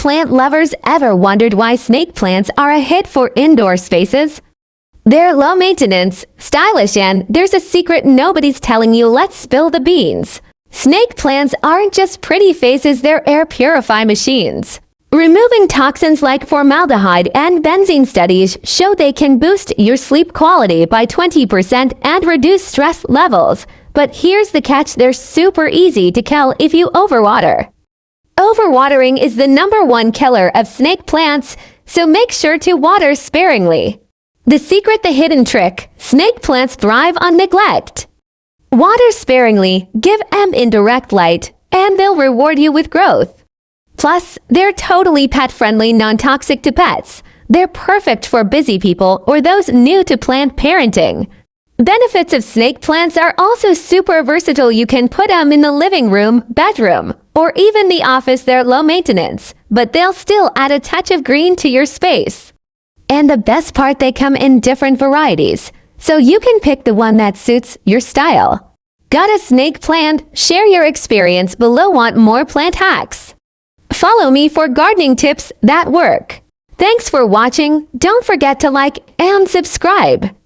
plant lovers ever wondered why snake plants are a hit for indoor spaces? They're low maintenance, stylish, and there's a secret nobody's telling you. Let's spill the beans. Snake plants aren't just pretty faces, they're air purify machines. Removing toxins like formaldehyde and benzene. Studies show they can boost your sleep quality by 20% and reduce stress levels. But here's the catch, they're super easy to kill if you overwater. Overwatering is the #1 killer of snake plants, so make sure to water sparingly. The secret, the hidden trick: snake plants thrive on neglect. Water sparingly, give them indirect light, and they'll reward you with growth. Plus, they're totally pet-friendly, non-toxic to pets. They're perfect for busy people or those new to plant parenting. Benefits of snake plants are also super versatile. You can put them in the living room, bedroom, or even the office. They're low maintenance, but they'll still add a touch of green to your space. And the best part, they come in different varieties, so you can pick the one that suits your style. Got a snake plant? Share your experience below. Want more plant hacks? Follow me for gardening tips that work. Thanks for watching. Don't forget to like and subscribe.